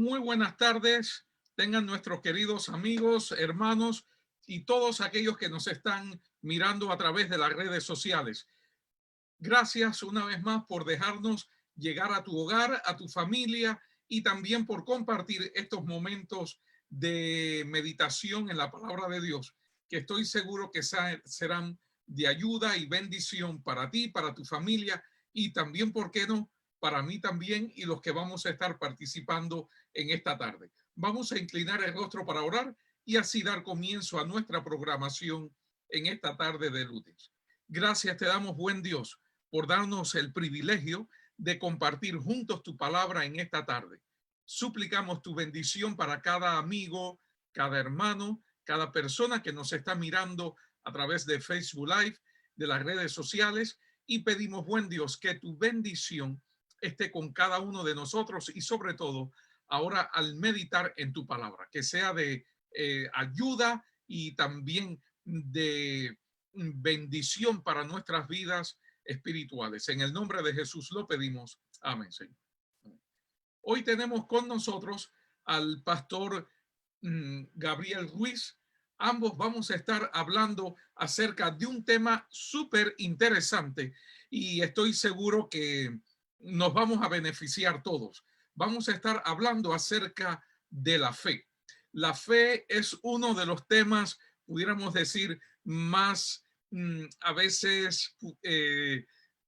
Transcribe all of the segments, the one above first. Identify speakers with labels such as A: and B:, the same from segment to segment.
A: Muy buenas tardes, tengan nuestros queridos amigos, hermanos y todos aquellos que nos están mirando a través de las redes sociales. Gracias una vez más por dejarnos llegar a tu hogar, a tu familia y también por compartir estos momentos de meditación en la palabra de Dios, que estoy seguro que serán de ayuda y bendición para ti, para tu familia y también, ¿por qué no?, para mí también y los que vamos a estar participando en esta tarde. Vamos a inclinar el rostro para orar y así dar comienzo a nuestra programación en esta tarde de lunes. Gracias te damos, buen Dios, por darnos el privilegio de compartir juntos tu palabra en esta tarde. Suplicamos tu bendición para cada amigo, cada hermano, cada persona que nos está mirando a través de Facebook Live, de las redes sociales, y pedimos, buen Dios, que tu bendición esté con cada uno de nosotros y sobre todo ahora al meditar en tu palabra, que sea de ayuda y también de bendición para nuestras vidas espirituales. En el nombre de Jesús lo pedimos. Amén, Señor. Hoy tenemos con nosotros al pastor Gabriel Ruiz. Ambos vamos a estar hablando acerca de un tema súper interesante y estoy seguro que nos vamos a beneficiar todos. Vamos a estar hablando acerca de la fe. La fe es uno de los temas, pudiéramos decir, más a veces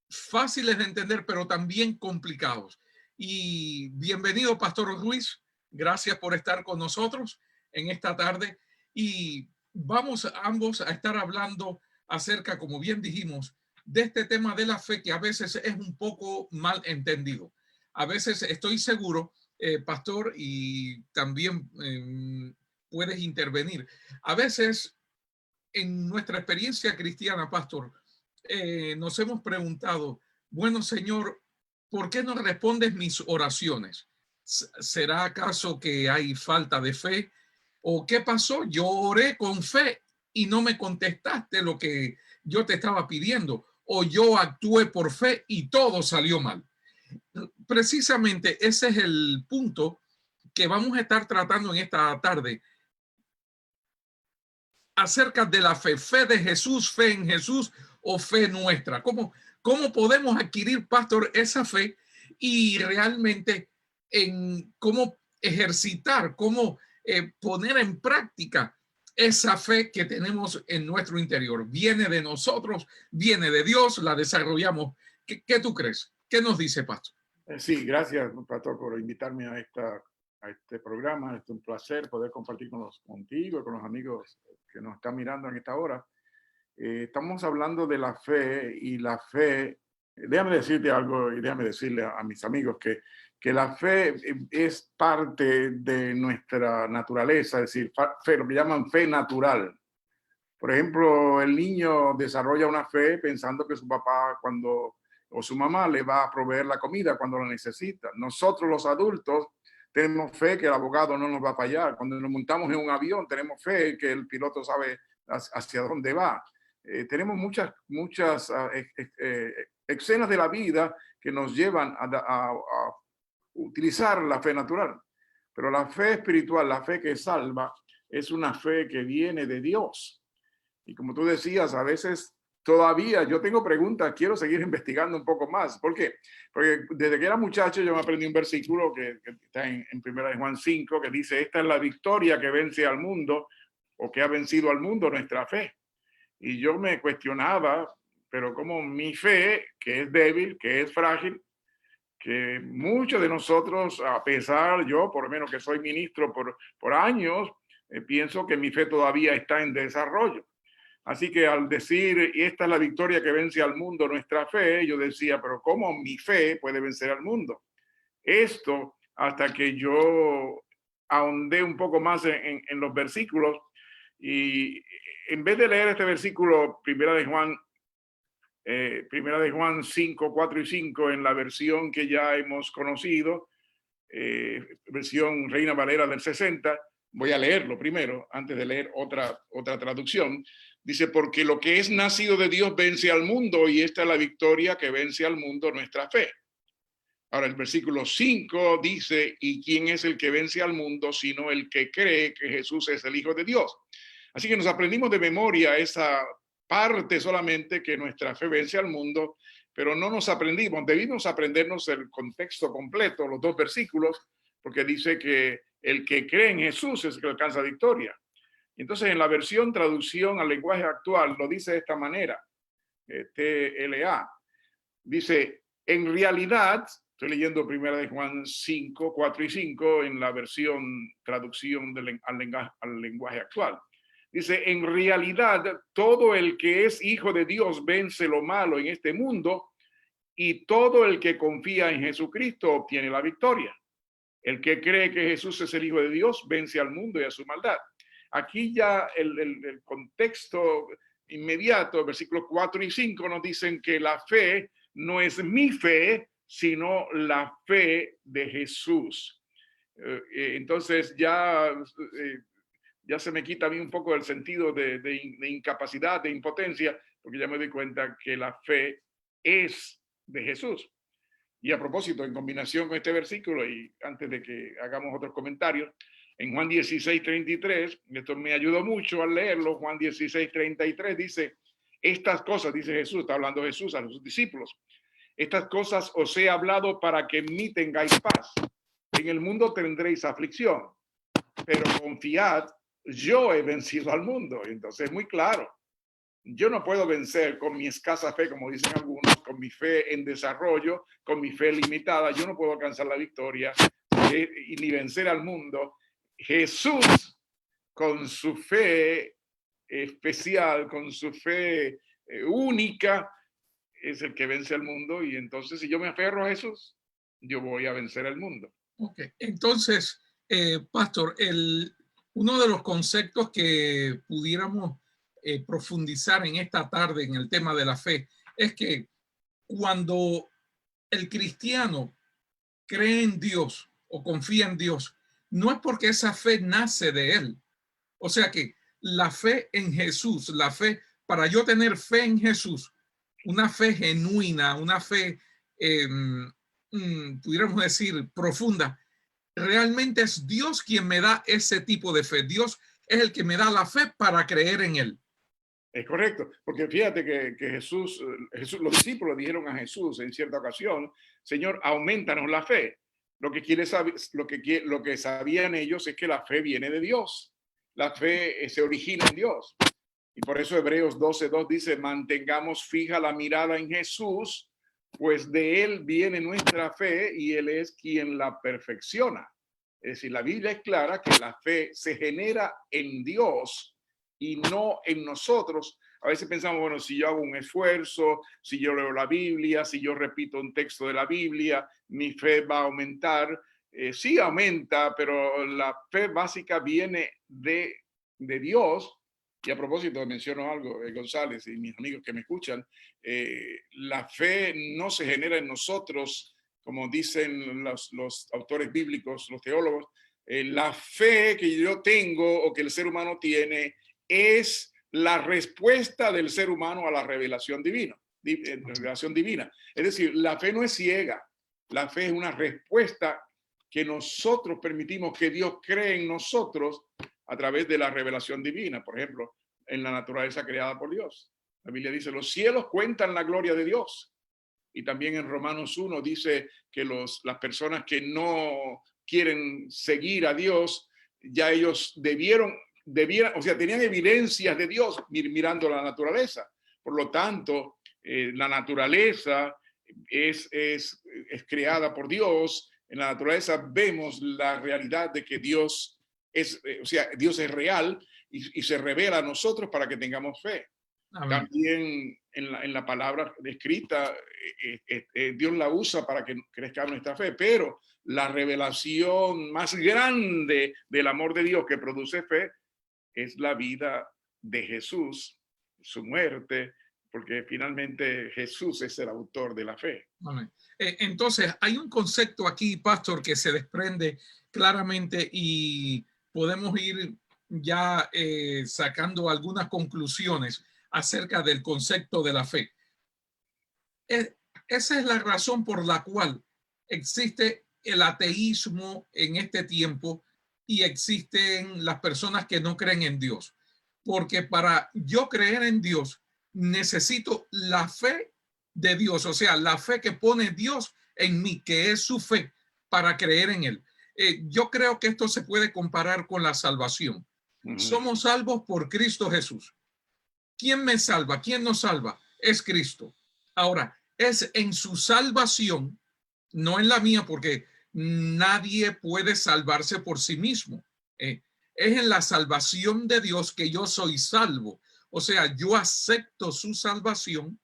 A: fáciles de entender, pero también complicados. Y bienvenido, Pastor Ruiz. Gracias por estar con nosotros en esta tarde. Y vamos ambos a estar hablando acerca, como bien dijimos, de este tema de la fe que a veces es un poco mal entendido. A veces estoy seguro, Pastor, y también puedes intervenir. A veces en nuestra experiencia cristiana, Pastor, nos hemos preguntado, bueno, Señor, ¿por qué no respondes mis oraciones? ¿Será acaso que hay falta de fe? ¿O qué pasó? Yo oré con fe y no me contestaste lo que yo te estaba pidiendo. O yo actué por fe y todo salió mal. Precisamente ese es el punto que vamos a estar tratando en esta tarde acerca de la fe, fe de Jesús, fe en Jesús o fe nuestra. ¿Cómo podemos adquirir, Pastor, esa fe y realmente en cómo ejercitar, cómo poner en práctica esa fe que tenemos en nuestro interior? Viene de nosotros, viene de Dios, la desarrollamos. ¿Qué tú crees? ¿Qué nos dice, Pastor?
B: Sí, gracias, Pastor, por invitarme a este programa. Es un placer poder compartir contigo y con los amigos que nos están mirando en esta hora. Estamos hablando de la fe y la fe. Déjame decirte algo y déjame decirle a mis amigos que la fe es parte de nuestra naturaleza, es decir, fe, lo que llaman fe natural. Por ejemplo, el niño desarrolla una fe pensando que su papá o su mamá le va a proveer la comida cuando la necesita. Nosotros los adultos tenemos fe que el abogado no nos va a fallar. Cuando nos montamos en un avión tenemos fe que el piloto sabe hacia dónde va. Tenemos muchas escenas de la vida que nos llevan a utilizar la fe natural. Pero la fe espiritual, la fe que salva, es una fe que viene de Dios. Y como tú decías, a veces todavía yo tengo preguntas, quiero seguir investigando un poco más. ¿Por qué? Porque desde que era muchacho yo me aprendí un versículo que está en 1 Juan 5, que dice, esta es la victoria que vence al mundo o que ha vencido al mundo, nuestra fe. Y yo me cuestionaba, pero como mi fe, que es débil, que es frágil, que muchos de nosotros, a pesar, yo por lo menos que soy ministro por años, pienso que mi fe todavía está en desarrollo. Así que al decir, esta es la victoria que vence al mundo, nuestra fe, yo decía, pero ¿cómo mi fe puede vencer al mundo? Esto hasta que yo ahondé un poco más en los versículos y en vez de leer este versículo, Primera de Juan 5, 4 y 5, en la versión que ya hemos conocido, versión Reina Valera del 60, voy a leerlo primero, antes de leer otra traducción. Dice, porque lo que es nacido de Dios vence al mundo y esta es la victoria que vence al mundo, nuestra fe. Ahora el versículo 5 dice, ¿y quién es el que vence al mundo sino el que cree que Jesús es el Hijo de Dios? Así que nos aprendimos de memoria esa parte solamente, que nuestra fe vence al mundo, pero no nos aprendimos, debimos aprendernos el contexto completo, los dos versículos, porque dice que el que cree en Jesús es el que alcanza victoria. Entonces en la versión traducción al lenguaje actual lo dice de esta manera, TLA, dice, en realidad, estoy leyendo primera de Juan 5, 4 y 5 en la versión traducción al lenguaje actual. Dice, en realidad, todo el que es hijo de Dios vence lo malo en este mundo, y todo el que confía en Jesucristo obtiene la victoria. El que cree que Jesús es el Hijo de Dios vence al mundo y a su maldad. Aquí ya el contexto inmediato, versículos 4 y 5 nos dicen que la fe no es mi fe, sino la fe de Jesús. Entonces ya se me quita a mí un poco el sentido de incapacidad, de impotencia, porque ya me doy cuenta que la fe es de Jesús. Y a propósito, en combinación con este versículo, y antes de que hagamos otros comentarios, en Juan 16:33, esto me ayudó mucho al leerlo, Juan 16:33 dice, estas cosas, dice Jesús, está hablando Jesús a sus discípulos, estas cosas os he hablado para que en mí tengáis paz. En el mundo tendréis aflicción, pero confiad, yo he vencido al mundo. Entonces es muy claro. Yo no puedo vencer con mi escasa fe, como dicen algunos, con mi fe en desarrollo, con mi fe limitada. Yo no puedo alcanzar la victoria y ni vencer al mundo. Jesús, con su fe especial, con su fe única, es el que vence al mundo. Y entonces, si yo me aferro a Jesús, yo voy a vencer al mundo.
A: Ok, entonces, Pastor, uno de los conceptos que pudiéramos profundizar en esta tarde en el tema de la fe es que cuando el cristiano cree en Dios o confía en Dios, no es porque esa fe nace de él. O sea que la fe en Jesús, la fe, para yo tener fe en Jesús, una fe genuina, una fe, pudiéramos decir, profunda, realmente es Dios quien me da ese tipo de fe. Dios es el que me da la fe para creer en él.
B: Es correcto, porque fíjate que Jesús, los discípulos dijeron a Jesús en cierta ocasión, Señor, aumentanos la fe. Lo que sabían ellos es que la fe viene de Dios. La fe se origina en Dios. Y por eso Hebreos 12:2 dice, mantengamos fija la mirada en Jesús, pues de él viene nuestra fe y él es quien la perfecciona. Es decir, la Biblia es clara que la fe se genera en Dios y no en nosotros. A veces pensamos, bueno, si yo hago un esfuerzo, si yo leo la Biblia, si yo repito un texto de la Biblia, mi fe va a aumentar. Sí aumenta, pero la fe básica viene de Dios. Y a propósito, menciono algo, González y mis amigos que me escuchan, la fe no se genera en nosotros, como dicen los autores bíblicos, los teólogos. La fe que yo tengo o que el ser humano tiene es la respuesta del ser humano a la revelación divina. Es decir, la fe no es ciega, la fe es una respuesta que nosotros permitimos que Dios cree en nosotros a través de la revelación divina, por ejemplo, en la naturaleza creada por Dios. La Biblia dice, los cielos cuentan la gloria de Dios. Y también en Romanos 1 dice que las personas que no quieren seguir a Dios, ya ellos debieran, o sea, tenían evidencias de Dios mirando la naturaleza. Por lo tanto, la naturaleza es creada por Dios. En la naturaleza vemos la realidad de que Dios es, o sea, Dios es real y se revela a nosotros para que tengamos fe. Amén. También en la palabra escrita, Dios la usa para que crezca nuestra fe, pero la revelación más grande del amor de Dios que produce fe es la vida de Jesús, su muerte, porque finalmente Jesús es el autor de la fe.
A: Amén. Entonces, hay un concepto aquí, Pastor, que se desprende claramente y podemos ir ya sacando algunas conclusiones acerca del concepto de la fe. Esa es la razón por la cual existe el ateísmo en este tiempo y existen las personas que no creen en Dios. Porque para yo creer en Dios, necesito la fe de Dios, o sea, la fe que pone Dios en mí, que es su fe, para creer en Él. Yo creo que esto se puede comparar con la salvación. Somos salvos por Cristo Jesús. ¿Quién me salva? ¿Quién nos salva? Es Cristo. Ahora, es en su salvación, no en la mía, porque nadie puede salvarse por sí mismo. Es en la salvación de Dios que yo soy salvo. O sea, yo acepto su salvación,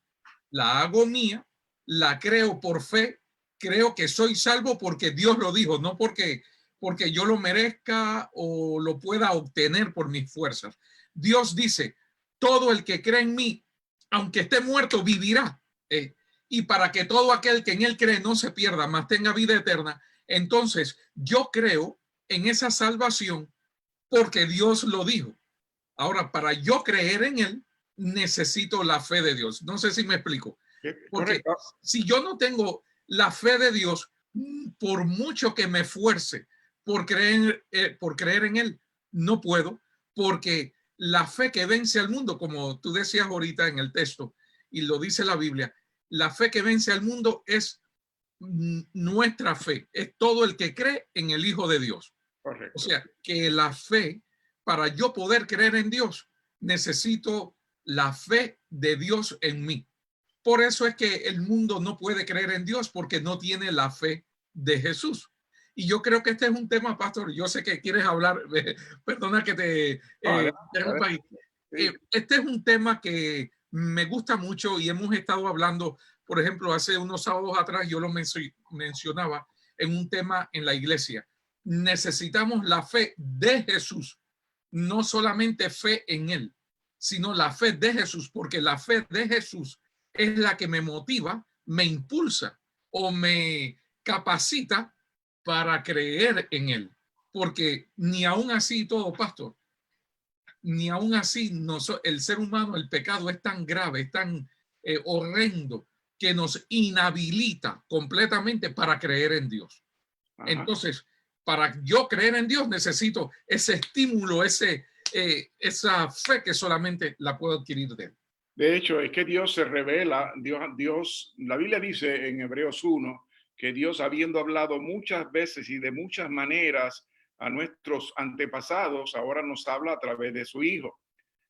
A: la hago mía, la creo por fe, creo que soy salvo porque Dios lo dijo, no porque yo lo merezca o lo pueda obtener por mis fuerzas. Dios dice, todo el que cree en mí, aunque esté muerto, vivirá. Y para que todo aquel que en él cree no se pierda, mas tenga vida eterna. Entonces, yo creo en esa salvación porque Dios lo dijo. Ahora, para yo creer en él, necesito la fe de Dios. No sé si me explico. Porque
B: Correcto.
A: si yo no tengo la fe de Dios, por mucho que me esfuerce por creer en él, no puedo, porque la fe que vence al mundo, como tú decías ahorita en el texto, y lo dice la Biblia, la fe que vence al mundo es nuestra fe, es todo el que cree en el Hijo de Dios.
B: Correcto.
A: O sea, que la fe, para yo poder creer en Dios, necesito la fe de Dios en mí. Por eso es que el mundo no puede creer en Dios porque no tiene la fe de Jesús. Y yo creo que este es un tema, pastor. Yo sé que quieres hablar, perdona que te interrumpa ahí. Este es un tema que me gusta mucho y hemos estado hablando, por ejemplo, hace unos sábados atrás yo lo mencionaba en un tema en la iglesia. Necesitamos la fe de Jesús, no solamente fe en él, sino la fe de Jesús, porque la fe de Jesús es la que me motiva, me impulsa o me capacita para creer en él. Porque ni aún así todo, pastor, ni aún así el ser humano, el pecado es tan grave, es tan horrendo que nos inhabilita completamente para creer en Dios. Ajá. Entonces, para yo creer en Dios necesito ese estímulo, esa fe que solamente la puedo adquirir de él.
B: De hecho, es que Dios se revela, Dios, la Biblia dice en Hebreos 1 que Dios, habiendo hablado muchas veces y de muchas maneras a nuestros antepasados, ahora nos habla a través de su Hijo.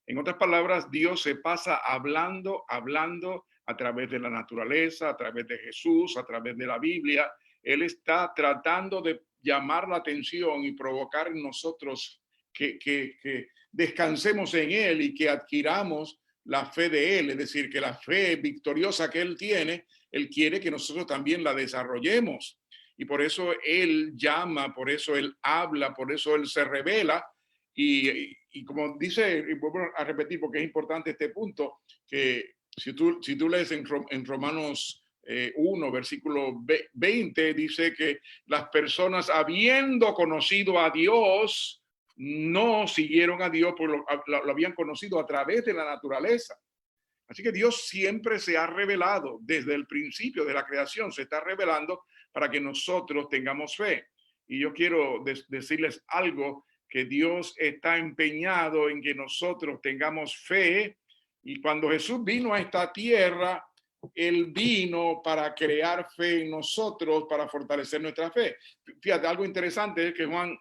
B: En otras palabras, Dios se pasa hablando a través de la naturaleza, a través de Jesús, a través de la Biblia. Él está tratando de llamar la atención y provocar en nosotros que descansemos en Él y que adquiramos la fe de Él, es decir, que la fe victoriosa que Él tiene, Él quiere que nosotros también la desarrollemos. Y por eso Él llama, por eso Él habla, por eso Él se revela. Y como dice, y vuelvo a repetir porque es importante este punto, que si tú lees en Romanos 1, versículo 20, dice que las personas habiendo conocido a Dios, no siguieron a Dios, pues lo habían conocido a través de la naturaleza. Así que Dios siempre se ha revelado, desde el principio de la creación, se está revelando para que nosotros tengamos fe. Y yo quiero decirles algo, que Dios está empeñado en que nosotros tengamos fe. Y cuando Jesús vino a esta tierra, Él vino para crear fe en nosotros, para fortalecer nuestra fe. Fíjate, algo interesante es que Juan,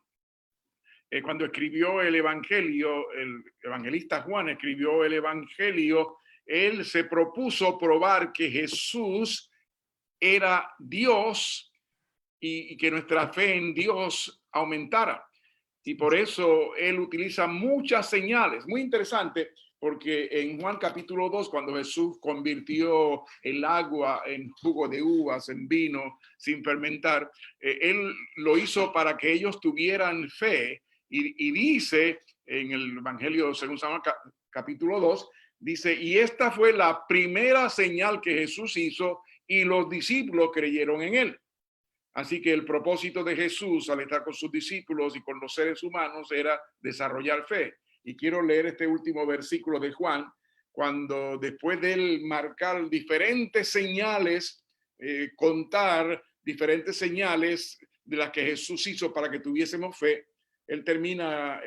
B: cuando escribió el Evangelio, el evangelista Juan escribió el Evangelio, él se propuso probar que Jesús era Dios y que nuestra fe en Dios aumentara. Y por eso él utiliza muchas señales. Muy interesante, porque en Juan capítulo 2, cuando Jesús convirtió el agua en jugo de uvas, en vino sin fermentar, él lo hizo para que ellos tuvieran fe. Y dice en el Evangelio según San Juan capítulo 2, dice, y esta fue la primera señal que Jesús hizo y los discípulos creyeron en él. Así que el propósito de Jesús al estar con sus discípulos y con los seres humanos era desarrollar fe. Y quiero leer este último versículo de Juan, cuando después de él marcar diferentes señales, contar diferentes señales de las que Jesús hizo para que tuviésemos fe. Él termina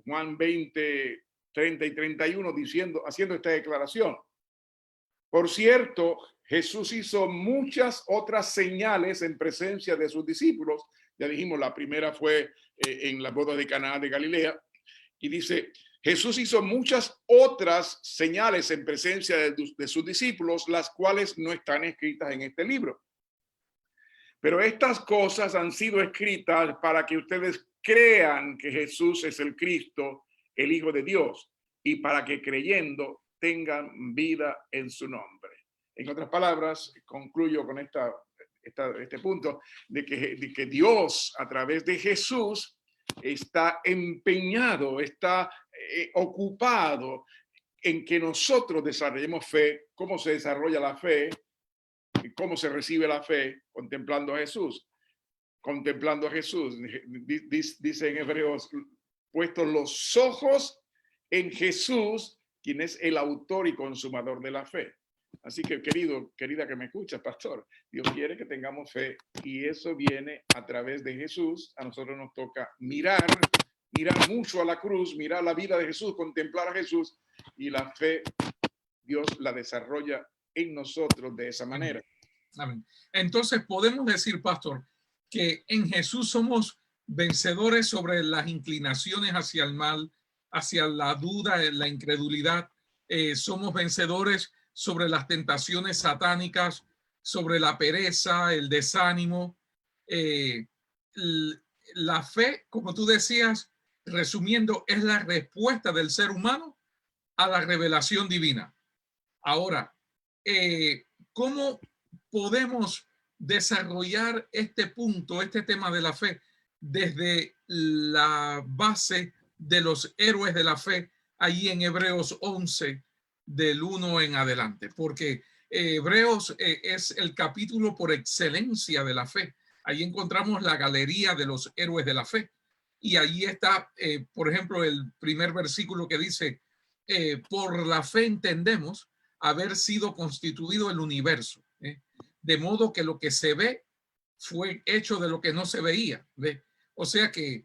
B: Juan 20, 30 y 31 haciendo esta declaración. Por cierto, Jesús hizo muchas otras señales en presencia de sus discípulos. Ya dijimos, la primera fue en la boda de Caná de Galilea. Y dice, Jesús hizo muchas otras señales en presencia de sus discípulos, las cuales no están escritas en este libro. Pero estas cosas han sido escritas para que ustedes crean que Jesús es el Cristo, el Hijo de Dios, y para que creyendo tengan vida en su nombre. En otras palabras, concluyo con este punto de que Dios a través de Jesús está empeñado, está ocupado en que nosotros desarrollemos fe. ¿Cómo se desarrolla la fe? ¿Cómo se recibe la fe? Contemplando a Jesús. Contemplando a Jesús. Dice en Hebreos, puestos los ojos en Jesús, quien es el autor y consumador de la fe. Así que, querida que me escucha, pastor, Dios quiere que tengamos fe y eso viene a través de Jesús. A nosotros nos toca mirar mucho a la cruz, mirar la vida de Jesús, contemplar a Jesús, y la fe Dios la desarrolla en nosotros de esa manera.
A: Amén. Entonces podemos decir, pastor, que en Jesús somos vencedores sobre las inclinaciones hacia el mal, hacia la duda, la incredulidad. Somos vencedores sobre las tentaciones satánicas, sobre la pereza, el desánimo. La fe, como tú decías, resumiendo, es la respuesta del ser humano a la revelación divina. Ahora, ¿cómo podemos desarrollar este punto, este tema de la fe, desde la base de los héroes de la fe, allí en Hebreos 11, del 1 en adelante? Porque Hebreos es el capítulo por excelencia de la fe. Ahí encontramos la galería de los héroes de la fe. Y allí está, por ejemplo, el primer versículo que dice, por la fe entendemos haber sido constituido el universo, de modo que lo que se ve fue hecho de lo que no se veía. O sea que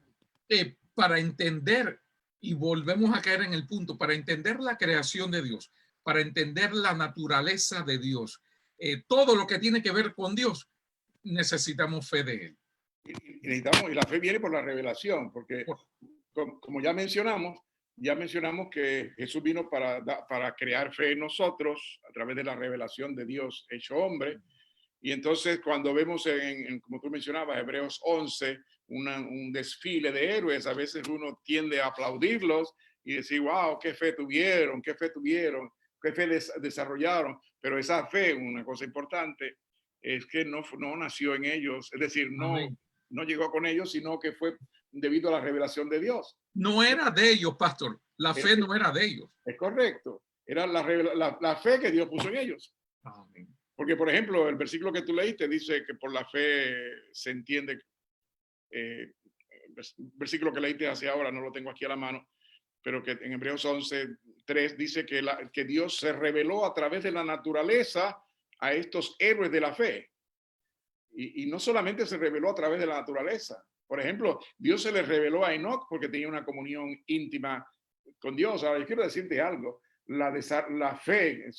A: para entender, y volvemos a caer en el punto, para entender la creación de Dios, para entender la naturaleza de Dios, todo lo que tiene que ver con Dios, necesitamos fe de Él.
B: Y la fe viene por la revelación, porque como ya mencionamos que Jesús vino para crear fe en nosotros a través de la revelación de Dios hecho hombre. Y entonces cuando vemos como tú mencionabas, Hebreos 11, un desfile de héroes, a veces uno tiende a aplaudirlos y decir, wow, qué fe tuvieron, qué fe desarrollaron. Pero esa fe, una cosa importante, es que no nació en ellos, es decir, no llegó con ellos, sino que fue debido a la revelación de Dios.
A: No era de ellos, pastor. La fe no era de ellos.
B: Es correcto. Era la fe que Dios puso en ellos.
A: Amén.
B: Porque, por ejemplo, el versículo que tú leíste dice que por la fe se entiende, el versículo que leíste hacia ahora, no lo tengo aquí a la mano, pero que en Hebreos 11:3 dice que Dios se reveló a través de la naturaleza a estos héroes de la fe. Y no solamente se reveló a través de la naturaleza. Por ejemplo, Dios se le reveló a Enoc porque tenía una comunión íntima con Dios. Ahora, yo quiero decirte algo. La fe,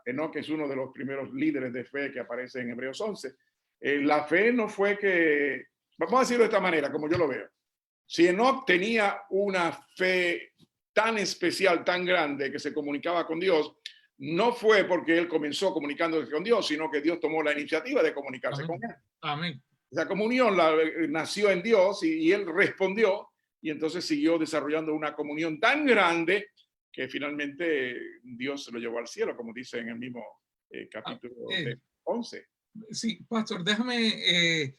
B: Enoc es uno de los primeros líderes de fe que aparece en Hebreos 11. La fe no fue que, vamos a decirlo de esta manera, como yo lo veo. Si Enoc tenía una fe tan especial, tan grande, que se comunicaba con Dios, no fue porque él comenzó comunicándose con Dios, sino que Dios tomó la iniciativa de comunicarse con él.
A: Amén.
B: Esa comunión nació en Dios y él respondió, y entonces siguió desarrollando una comunión tan grande que finalmente Dios se lo llevó al cielo, como dice en el mismo capítulo 11.
A: Sí, pastor, déjame,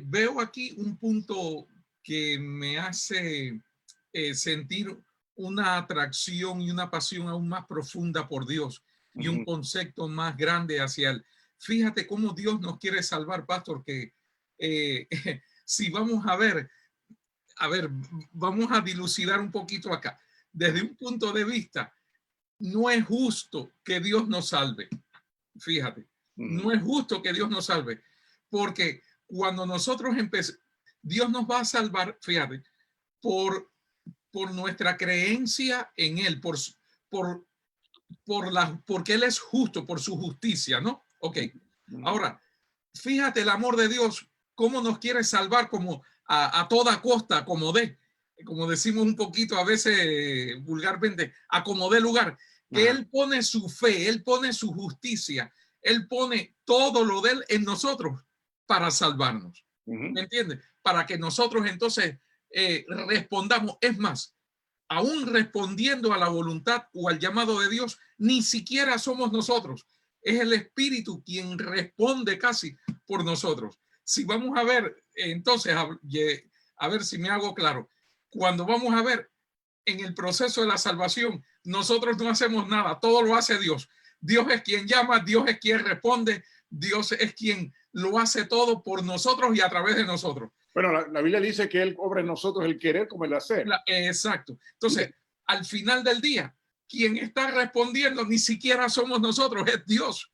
A: veo aquí un punto que me hace sentir una atracción y una pasión aún más profunda por Dios y un concepto más grande hacia Él. Fíjate cómo Dios nos quiere salvar, pastor, que si vamos a ver, vamos a dilucidar un poquito acá. Desde un punto de vista, no es justo que Dios nos salve. Fíjate, No es justo que Dios nos salve, porque cuando nosotros empezamos, Dios nos va a salvar, fíjate, por nuestra creencia en Él, por, porque Él es justo, por su justicia, ¿no? Ok. Ahora, fíjate el amor de Dios, cómo nos quiere salvar como a toda costa, como decimos un poquito a veces vulgarmente, a como dé lugar, que Él pone su fe, Él pone su justicia, Él pone todo lo de Él en nosotros para salvarnos. ¿Me entiendes? Para que nosotros entonces respondamos. Es más, aún respondiendo a la voluntad o al llamado de Dios, ni siquiera somos nosotros. Es el Espíritu quien responde casi por nosotros. Si vamos a ver, entonces, a ver si me hago claro. Cuando vamos a ver en el proceso de la salvación, nosotros no hacemos nada, todo lo hace Dios. Dios es quien llama, Dios es quien responde, Dios es quien lo hace todo por nosotros y a través de nosotros.
B: Bueno, la Biblia dice que Él obra en nosotros el querer como el hacer.
A: Exacto. Entonces, al final del día, quien está respondiendo ni siquiera somos nosotros, es Dios.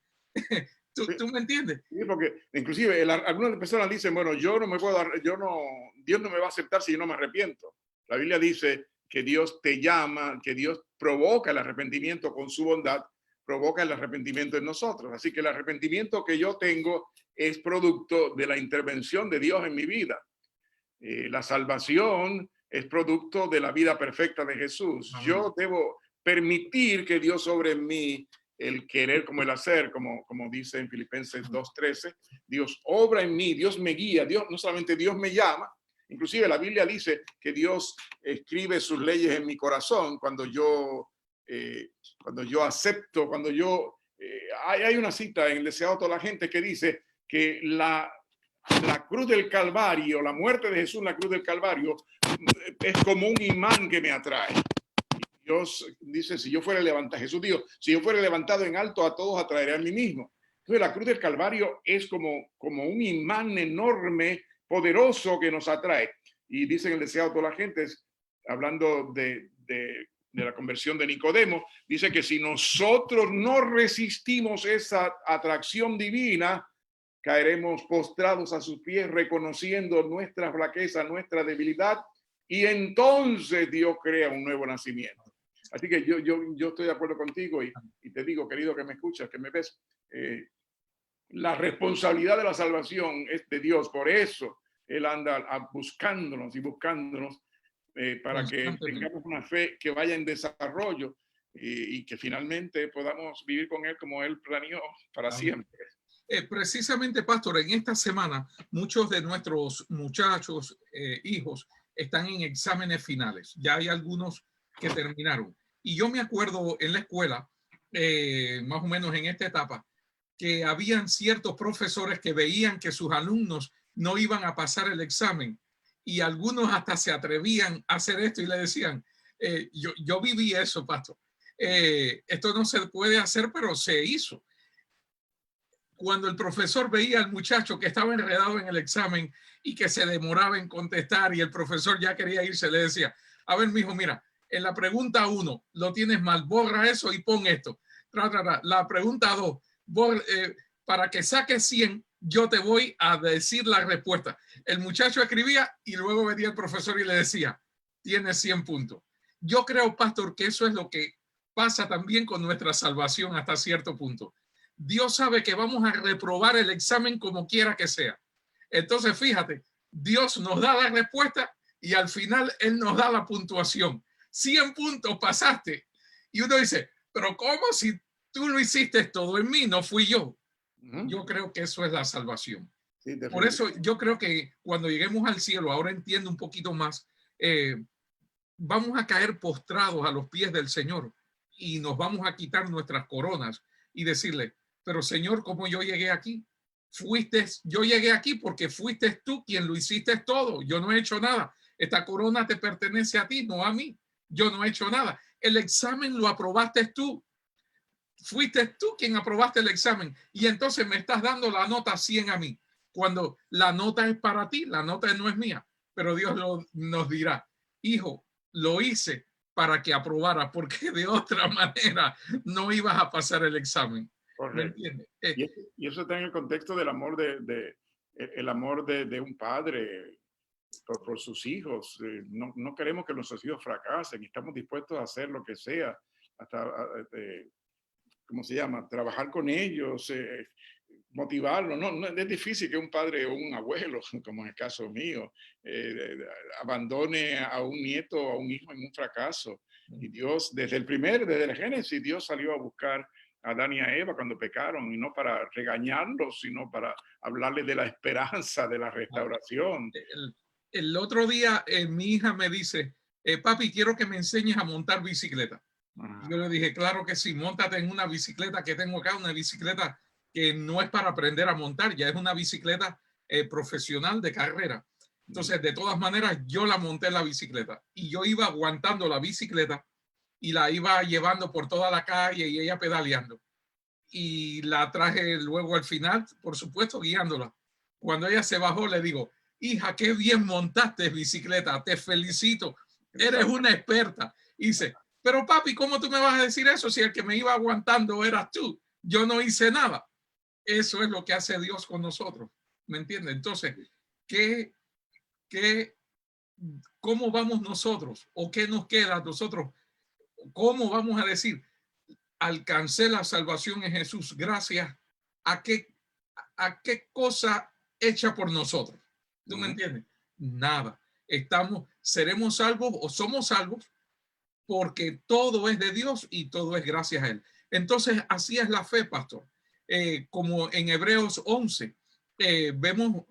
A: ¿Tú me entiendes?
B: Sí, porque inclusive algunas personas dicen, bueno, Dios no me va a aceptar si yo no me arrepiento. La Biblia dice que Dios te llama, que Dios provoca el arrepentimiento con su bondad, provoca el arrepentimiento en nosotros. Así que el arrepentimiento que yo tengo es producto de la intervención de Dios en mi vida. La salvación es producto de la vida perfecta de Jesús. Yo debo permitir que Dios sobre mí el querer como el hacer, como dice en Filipenses 2:13. Dios obra en mí, Dios me guía, Dios no solamente Dios me llama, inclusive la Biblia dice que Dios escribe sus leyes en mi corazón cuando yo acepto, hay una cita en el Deseado de toda la gente que dice que la cruz del Calvario, la muerte de Jesús en la cruz del Calvario es como un imán que me atrae. Dios dice, Jesús dijo, si yo fuera levantado en alto, a todos atraeré a mí mismo. Entonces la cruz del Calvario es como un imán enorme, poderoso que nos atrae. Y dice en el Deseado de toda la gente, hablando de la conversión de Nicodemo, dice que si nosotros no resistimos esa atracción divina, caeremos postrados a sus pies, reconociendo nuestra flaqueza, nuestra debilidad, y entonces Dios crea un nuevo nacimiento. Así que yo estoy de acuerdo contigo y te digo, querido que me escuchas, que me ves, la responsabilidad de la salvación es de Dios. Por eso Él anda buscándonos y buscándonos para que tengamos una fe que vaya en desarrollo y que finalmente podamos vivir con Él como Él planeó para siempre.
A: Precisamente, pastor, en esta semana muchos de nuestros muchachos, hijos, están en exámenes finales. Ya hay algunos que terminaron. Y yo me acuerdo en la escuela, más o menos en esta etapa, que habían ciertos profesores que veían que sus alumnos no iban a pasar el examen y algunos hasta se atrevían a hacer esto y le decían, yo viví eso, pastor. Esto no se puede hacer, pero se hizo. Cuando el profesor veía al muchacho que estaba enredado en el examen y que se demoraba en contestar y el profesor ya quería irse, le decía, a ver, mijo, mira, en la pregunta 1 lo tienes mal, borra eso y pon esto. La pregunta 2, para que saques 100, yo te voy a decir la respuesta. El muchacho escribía y luego venía el profesor y le decía, tienes 100 puntos. Yo creo, pastor, que eso es lo que pasa también con nuestra salvación hasta cierto punto. Dios sabe que vamos a reprobar el examen como quiera que sea. Entonces, fíjate, Dios nos da la respuesta y al final Él nos da la puntuación. 100 puntos pasaste. Y uno dice, pero ¿cómo si tú lo hiciste todo en mí? No fui yo. Yo creo que eso es la salvación. Sí, por eso yo creo que cuando lleguemos al cielo, ahora entiendo un poquito más, vamos a caer postrados a los pies del Señor y nos vamos a quitar nuestras coronas y decirle, pero Señor, ¿cómo yo llegué aquí? Yo llegué aquí porque fuiste tú quien lo hiciste todo. Yo no he hecho nada. Esta corona te pertenece a ti, no a mí. Yo no he hecho nada. El examen lo aprobaste tú. Fuiste tú quien aprobaste el examen y entonces me estás dando la nota 100 a mí. Cuando la nota es para ti, la nota no es mía. Pero Dios nos dirá, hijo, lo hice para que aprobara, porque de otra manera no ibas a pasar el examen. ¿Me
B: correcto.
A: entiendes?
B: Y eso está en el contexto del amor el amor de un padre por sus hijos. No queremos que nuestros hijos fracasen. Estamos dispuestos a hacer lo que sea, hasta, ¿cómo se llama? Trabajar con ellos, motivarlos. No es difícil que un padre o un abuelo, como en el caso mío, abandone a un nieto o a un hijo en un fracaso. Y Dios, desde el Génesis, Dios salió a buscar a Adán y a Eva cuando pecaron, y no para regañarlos, sino para hablarles de la esperanza, de la restauración.
A: El otro día mi hija me dice, papi, quiero que me enseñes a montar bicicleta. Yo le dije, claro que sí, móntate en una bicicleta que tengo acá, una bicicleta que no es para aprender a montar, ya es una bicicleta profesional de carrera. Entonces, de todas maneras, yo la monté en la bicicleta y yo iba aguantando la bicicleta y la iba llevando por toda la calle y ella pedaleando. Y la traje luego al final, por supuesto, guiándola. Cuando ella se bajó, le digo, hija, qué bien montaste bicicleta, te felicito, eres una experta. Y dice, pero papi, ¿cómo tú me vas a decir eso si el que me iba aguantando eras tú? Yo no hice nada. Eso es lo que hace Dios con nosotros, ¿me entiendes? Entonces, ¿cómo vamos nosotros? ¿O qué nos queda a nosotros? ¿Cómo vamos a decir, alcancé la salvación en Jesús gracias a qué cosa hecha por nosotros? ¿Tú me entiendes? Nada. Seremos salvos o somos salvos porque todo es de Dios y todo es gracias a Él. Entonces, así es la fe, pastor. Como en Hebreos 11, vemos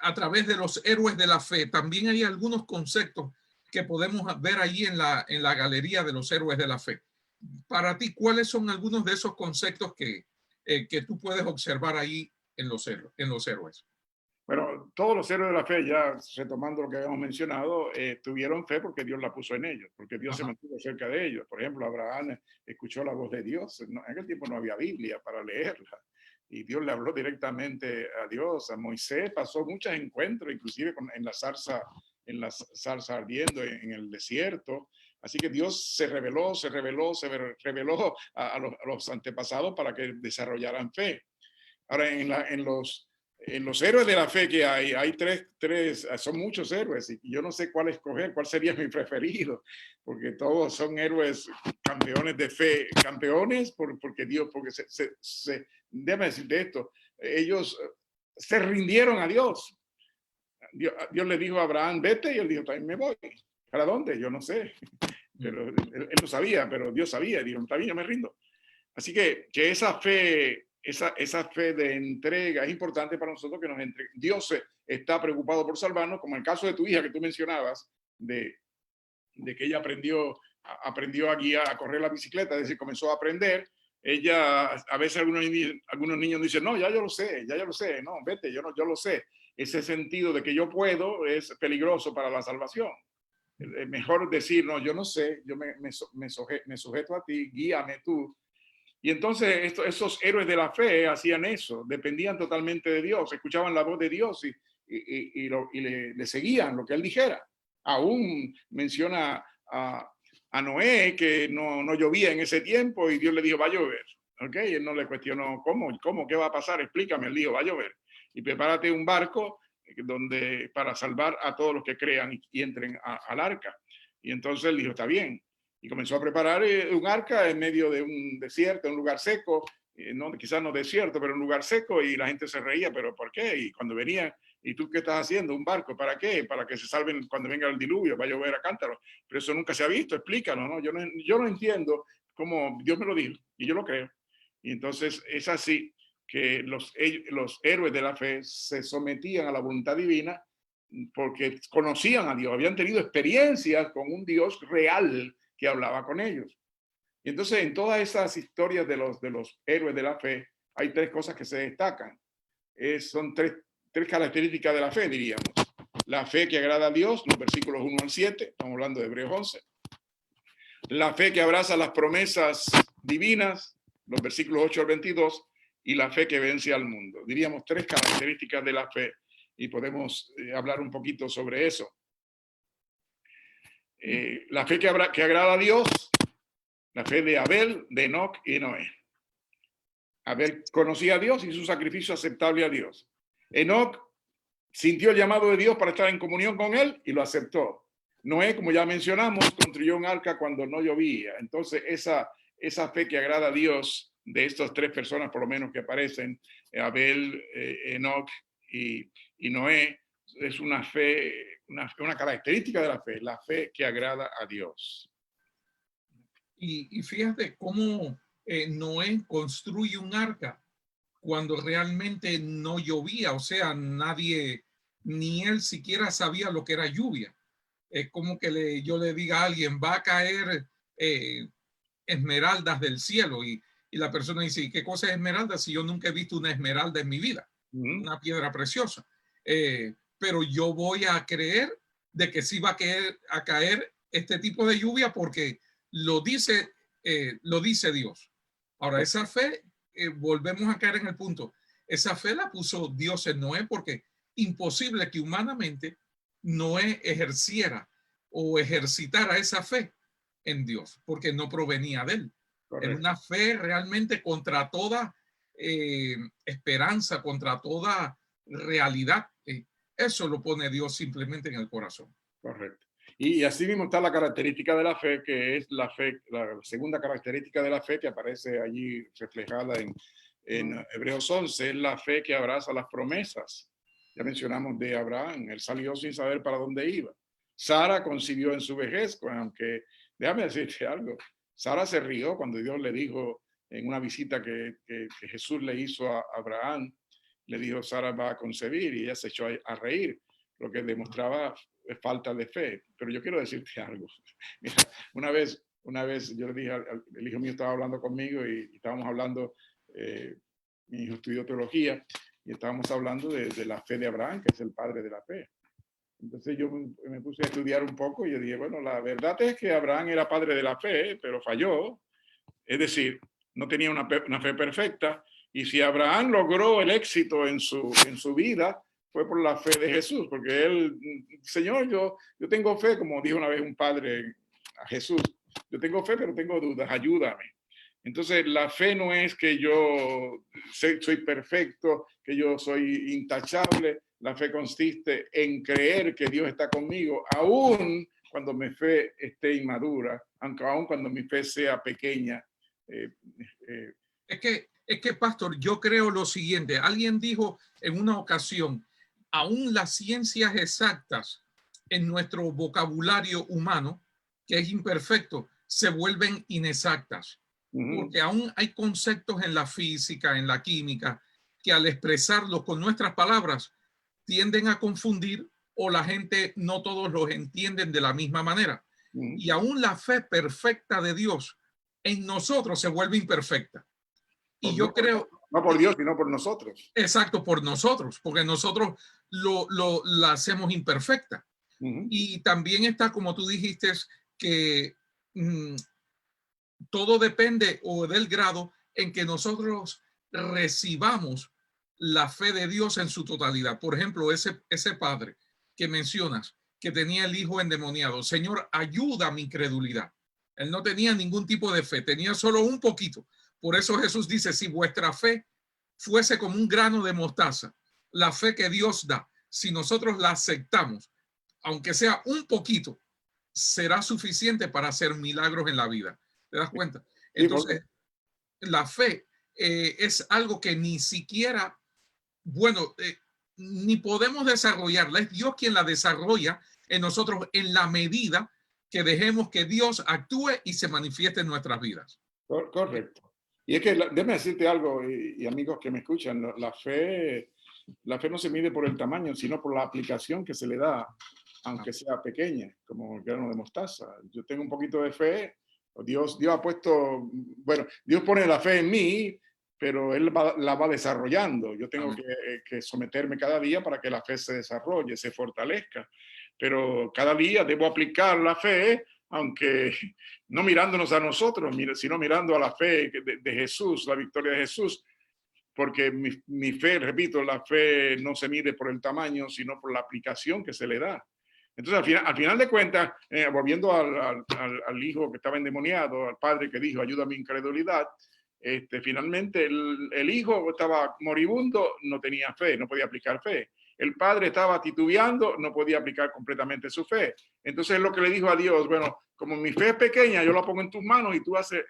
A: a través de los héroes de la fe, también hay algunos conceptos que podemos ver allí en la galería de los héroes de la fe. Para ti, ¿cuáles son algunos de esos conceptos que tú puedes observar ahí en los héroes?
B: Bueno, todos los héroes de la fe, ya retomando lo que habíamos mencionado, tuvieron fe porque Dios la puso en ellos, porque Dios se mantuvo cerca de ellos. Por ejemplo, Abraham escuchó la voz de Dios. En aquel tiempo no había Biblia para leerla. Y Dios le habló directamente a Dios. A Moisés pasó muchos encuentros, inclusive en la zarza ardiendo en el desierto. Así que Dios se reveló a los antepasados para que desarrollaran fe. Ahora, en los héroes de la fe que hay tres, son muchos héroes, y yo no sé cuál escoger, cuál sería mi preferido, porque todos son héroes campeones de fe, campeones porque Dios, porque déjame decirte esto, ellos se rindieron a Dios. Dios le dijo a Abraham, vete, y él dijo, también me voy. ¿Para dónde? Yo no sé. Pero él no sabía, pero Dios sabía, y dijo, está bien, yo me rindo. Así que esa fe, esa fe de entrega es importante para nosotros, que nos entregue. Dios está preocupado por salvarnos, como el caso de tu hija que tú mencionabas, de que ella aprendió a guiar, a correr la bicicleta, es decir, comenzó a aprender. Ella, a veces algunos niños dicen, no, ya yo lo sé, no, vete, yo lo sé. Ese sentido de que yo puedo es peligroso para la salvación. Es mejor decir, no, yo no sé, yo me sujeto a ti, guíame tú. Y entonces esos héroes de la fe hacían eso, dependían totalmente de Dios, escuchaban la voz de Dios y le seguían lo que él dijera. Aún menciona a Noé que no llovía en ese tiempo y Dios le dijo, va a llover. ¿Okay? Y él no le cuestionó, ¿cómo? ¿Qué va a pasar? Explícame. Él dijo, va a llover. Y prepárate un barco para salvar a todos los que crean y entren al arca. Y entonces él dijo, está bien. Y comenzó a preparar un arca en medio de un desierto, un lugar seco, quizás no desierto, pero un lugar seco, y la gente se reía, pero ¿por qué? Y cuando venían, ¿y tú qué estás haciendo? ¿Un barco? ¿Para qué? Para que se salven cuando venga el diluvio, va a llover a cántaros. Pero eso nunca se ha visto, explícalo, ¿no? Yo no entiendo cómo Dios me lo dijo, y yo lo creo. Y entonces es así que los héroes de la fe se sometían a la voluntad divina porque conocían a Dios, habían tenido experiencias con un Dios real que hablaba con ellos. Y entonces en todas esas historias de los héroes de la fe hay tres cosas que se destacan. Son tres características de la fe, diríamos. La fe que agrada a Dios, los versículos 1 al 7, estamos hablando de Hebreos 11. La fe que abraza las promesas divinas, los versículos 8 al 22, y la fe que vence al mundo. Diríamos tres características de la fe, y podemos hablar un poquito sobre eso. La fe que agrada a Dios, la fe de Abel, de Enoc y Noé. Abel conocía a Dios y su sacrificio aceptable a Dios. Enoc sintió el llamado de Dios para estar en comunión con él y lo aceptó. Noé, como ya mencionamos, construyó un arca cuando no llovía. Entonces, esa fe que agrada a Dios de estas tres personas, por lo menos que aparecen, Abel, Enoc y Noé, es una fe, una característica de la fe que agrada a Dios.
A: Y fíjate cómo Noé construye un arca cuando realmente no llovía, o sea, nadie, ni él siquiera sabía lo que era lluvia. Es como que yo le diga a alguien, va a caer esmeraldas del cielo y la persona dice, ¿qué cosa es esmeralda si yo nunca he visto una esmeralda en mi vida? Una piedra preciosa. Pero yo voy a creer de que sí va a caer este tipo de lluvia porque lo dice Dios. Ahora, esa fe, volvemos a caer en el punto, esa fe la puso Dios en Noé porque imposible que humanamente Noé ejerciera o ejercitara esa fe en Dios, porque no provenía de él. Correcto. Era una fe realmente contra toda esperanza, contra toda realidad. Eso lo pone Dios simplemente en el corazón.
B: Correcto. Y así mismo está la característica de la fe, que es la fe, la segunda característica de la fe que aparece allí reflejada en Hebreos 11, es la fe que abraza las promesas. Ya mencionamos de Abraham, él salió sin saber para dónde iba. Sara concibió en su vejez, aunque déjame decirte algo, Sara se rió cuando Dios le dijo en una visita que Jesús le hizo a Abraham, le dijo, Sara va a concebir, y ella se echó a reír, lo que demostraba falta de fe. Pero yo quiero decirte algo. Mira, una vez yo le dije, el hijo mío estaba hablando conmigo y estábamos hablando, mi hijo estudió teología, y estábamos hablando de la fe de Abraham, que es el padre de la fe. Entonces yo me puse a estudiar un poco y yo dije, bueno, la verdad es que Abraham era padre de la fe, pero falló. Es decir, no tenía una fe perfecta. Y si Abraham logró el éxito en su vida, fue por la fe de Jesús, porque él, Señor, yo tengo fe, como dijo una vez un padre a Jesús, yo tengo fe, pero tengo dudas, ayúdame. Entonces, la fe no es que yo soy perfecto, que yo soy intachable. La fe consiste en creer que Dios está conmigo, aún cuando mi fe esté inmadura, aún cuando mi fe sea pequeña.
A: Es que, pastor, yo creo lo siguiente. Alguien dijo en una ocasión, aún las ciencias exactas en nuestro vocabulario humano, que es imperfecto, se vuelven inexactas. Porque aún hay conceptos en la física, en la química, que al expresarlos con nuestras palabras tienden a confundir o la gente no todos los entienden de la misma manera. Y aún la fe perfecta de Dios en nosotros se vuelve imperfecta. Y yo creo...
B: No por Dios, sino por nosotros.
A: Exacto, por nosotros, porque nosotros la hacemos imperfecta. Y también está, como tú dijiste, que todo depende o del grado en que nosotros recibamos la fe de Dios en su totalidad. Por ejemplo, ese padre que mencionas, que tenía el hijo endemoniado, Señor, ayuda a mi incredulidad. Él no tenía ningún tipo de fe, tenía solo un poquito. Por eso Jesús dice, si vuestra fe fuese como un grano de mostaza, la fe que Dios da, si nosotros la aceptamos, aunque sea un poquito, será suficiente para hacer milagros en la vida. ¿Te das cuenta? Entonces, la fe es algo que ni siquiera, bueno, ni podemos desarrollarla. Es Dios quien la desarrolla en nosotros en la medida que dejemos que Dios actúe y se manifieste en nuestras vidas.
B: Correcto. Y es que, déjame decirte algo, y amigos que me escuchan, la fe no se mide por el tamaño, sino por la aplicación que se le da, aunque sea pequeña, como el grano de mostaza. Yo tengo un poquito de fe, Dios ha puesto, bueno, Dios pone la fe en mí, pero Él la va desarrollando. Yo tengo que someterme cada día para que la fe se desarrolle, se fortalezca. Pero cada día debo aplicar la fe, aunque no mirándonos a nosotros, sino mirando a la fe de Jesús, la victoria de Jesús. Porque mi fe, repito, la fe no se mide por el tamaño, sino por la aplicación que se le da. Entonces, al final de cuentas, volviendo al hijo que estaba endemoniado, al padre que dijo, ayuda a mi incredulidad, finalmente el hijo estaba moribundo, no tenía fe, no podía aplicar fe. El padre estaba titubeando, no podía aplicar completamente su fe. Entonces lo que le dijo a Dios, bueno, como mi fe es pequeña, yo la pongo en tus manos y tú haces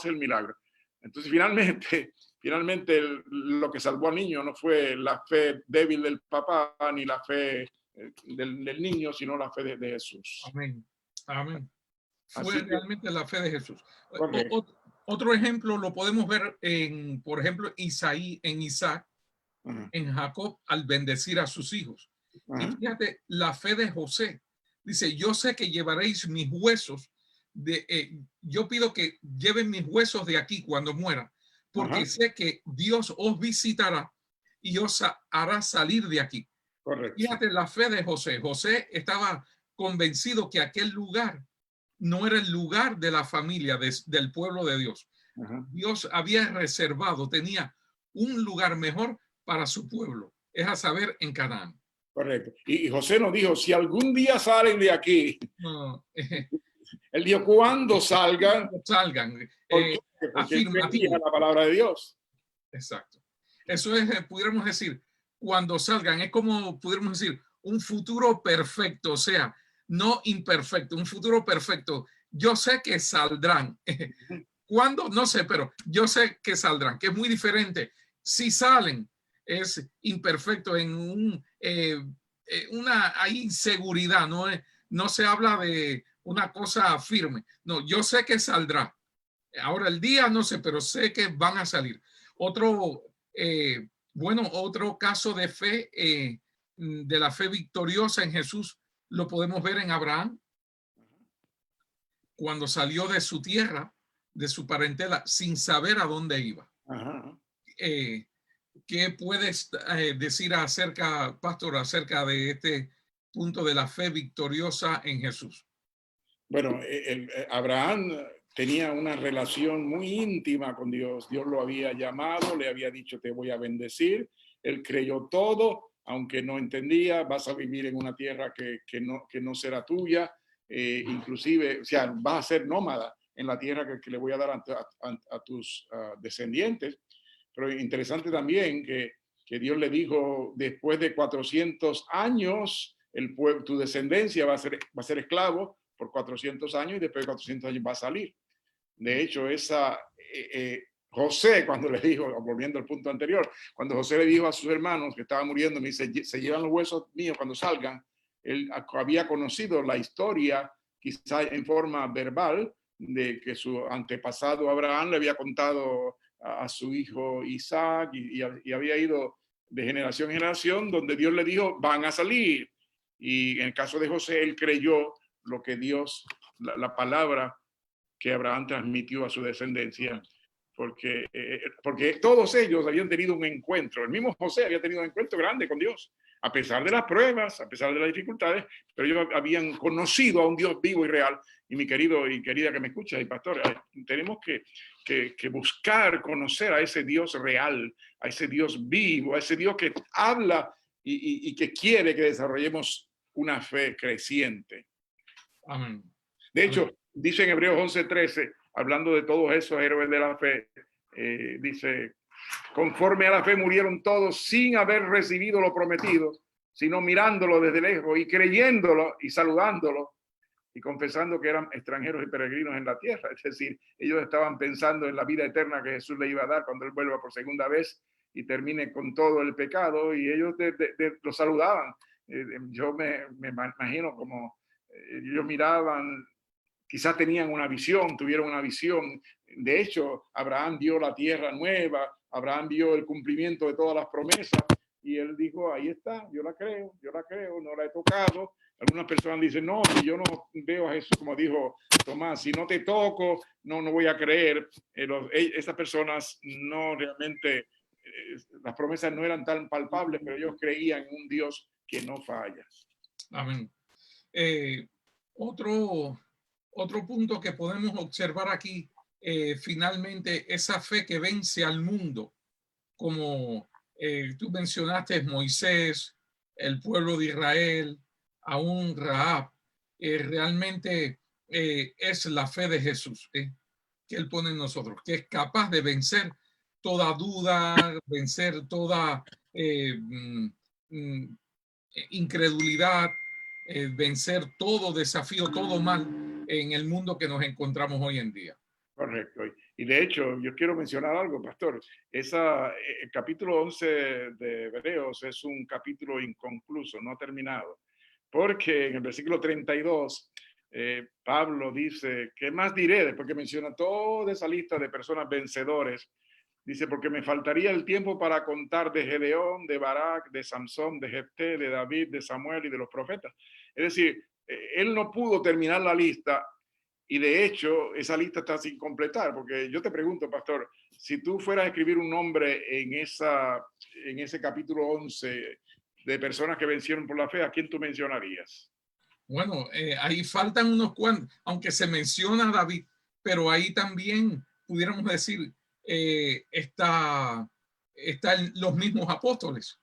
B: el milagro. Entonces finalmente lo que salvó al niño no fue la fe débil del papá ni la fe del niño, sino la fe de Jesús.
A: Amén. Amén. Fue
B: Así que,
A: realmente la fe de Jesús.
B: correcto.
A: Otro ejemplo lo podemos ver en, por ejemplo, en Isaac,
B: Ajá,
A: en Jacob, al bendecir a sus hijos. Y
B: ajá,
A: fíjate, la fe de José. Dice, yo sé que llevaréis mis huesos. Yo pido que lleven mis huesos de aquí cuando muera, porque
B: ajá,
A: sé que Dios os visitará y os hará salir de aquí.
B: correcto.
A: Fíjate la fe de José. José estaba convencido que aquel lugar no era el lugar de la familia del pueblo de Dios.
B: Ajá,
A: Dios había reservado, tenía un lugar mejor para su pueblo, es a saber, en Canaán.
B: correcto. Y José nos dijo, si algún día salen de aquí,
A: No,
B: él dijo, cuando salgan,
A: salgan,
B: ¿por qué? Porque él creía
A: afirmativo,
B: la palabra de Dios.
A: exacto. Eso es, pudiéramos decir, cuando salgan, es como pudiéramos decir, un futuro perfecto, o sea, no imperfecto, un futuro perfecto. Yo sé que saldrán. ¿Cuándo? No sé, pero yo sé que saldrán, que es muy diferente. Si salen, es imperfecto en una hay inseguridad, no se habla de una cosa firme. No, yo sé que saldrá. Ahora el día no sé, pero sé que van a salir. Otro, otro caso de fe, de la fe victoriosa en Jesús, lo podemos ver en Abraham, cuando salió de su tierra, de su parentela, sin saber a dónde iba.
B: Ajá.
A: Eh, ¿Qué puedes decir acerca, pastor, acerca de este punto de la fe victoriosa en Jesús?
B: Bueno, Abraham tenía una relación muy íntima con Dios. Dios lo había llamado, le había dicho, te voy a bendecir. Él creyó todo, aunque no entendía, vas a vivir en una tierra que no será tuya. Inclusive, o sea, vas a ser nómada en la tierra que le voy a dar a tus descendientes. Pero interesante también que Dios le dijo, después de 400 años, tu descendencia va a ser esclavo por 400 años y después de 400 años va a salir. De hecho, José, cuando le dijo, volviendo al punto anterior, cuando José le dijo a sus hermanos que estaba muriendo, me dice, se llevan los huesos míos cuando salgan, él había conocido la historia, quizá en forma verbal, de que su antepasado Abraham le había contado a su hijo Isaac y había ido de generación en generación, donde Dios le dijo, van a salir. Y en el caso de José, él creyó lo que Dios, la palabra que Abraham transmitió a su descendencia, porque todos ellos habían tenido un encuentro. El mismo José había tenido un encuentro grande con Dios, a pesar de las pruebas, a pesar de las dificultades, pero ellos habían conocido a un Dios vivo y real. Y mi querido y querida que me escucha, y pastor, tenemos que buscar conocer a ese Dios real, a ese Dios vivo, a ese Dios que habla y que quiere que desarrollemos una fe creciente.
A: Amén.
B: De hecho, dice en Hebreos 11:13, hablando de todos esos héroes de la fe, dice, conforme a la fe murieron todos sin haber recibido lo prometido, sino mirándolo desde lejos y creyéndolo y saludándolo y confesando que eran extranjeros y peregrinos en la tierra. Es decir, ellos estaban pensando en la vida eterna que Jesús le iba a dar cuando él vuelva por segunda vez y termine con todo el pecado, y ellos lo saludaban. Yo me imagino como ellos miraban, quizás tenían una visión, tuvieron una visión. De hecho, Abraham vio la tierra nueva, Abraham vio el cumplimiento de todas las promesas y él dijo, ahí está, yo la creo, no la he tocado. Algunas personas dicen, no, si yo no veo a Jesús, como dijo Tomás, si no te toco, no voy a creer. Estas personas no realmente, las promesas no eran tan palpables, pero ellos creían en un Dios que no falla.
A: Amén. Otro punto que podemos observar aquí, finalmente, esa fe que vence al mundo, como tú mencionaste, Moisés, el pueblo de Israel, aún Rahab, realmente es la fe de Jesús. que Él pone en nosotros, que es capaz de vencer toda duda, vencer toda incredulidad, vencer todo desafío, todo mal en el mundo que nos encontramos hoy en día.
B: Correcto. Y de hecho, yo quiero mencionar algo, pastor. El capítulo 11 de Hebreos es un capítulo inconcluso, no terminado, porque en el versículo 32, Pablo dice, ¿qué más diré? Después que menciona toda esa lista de personas vencedores, dice, porque me faltaría el tiempo para contar de Gedeón, de Barak, de Samson, de Jefté, de David, de Samuel y de los profetas. Es decir, él no pudo terminar la lista. Y de hecho, esa lista está sin completar, porque yo te pregunto, pastor, si tú fueras a escribir un nombre en ese capítulo 11 de personas que vencieron por la fe, ¿a quién tú mencionarías?
A: Bueno, ahí faltan unos cuantos, aunque se menciona a David, pero ahí también pudiéramos decir, están los mismos apóstoles.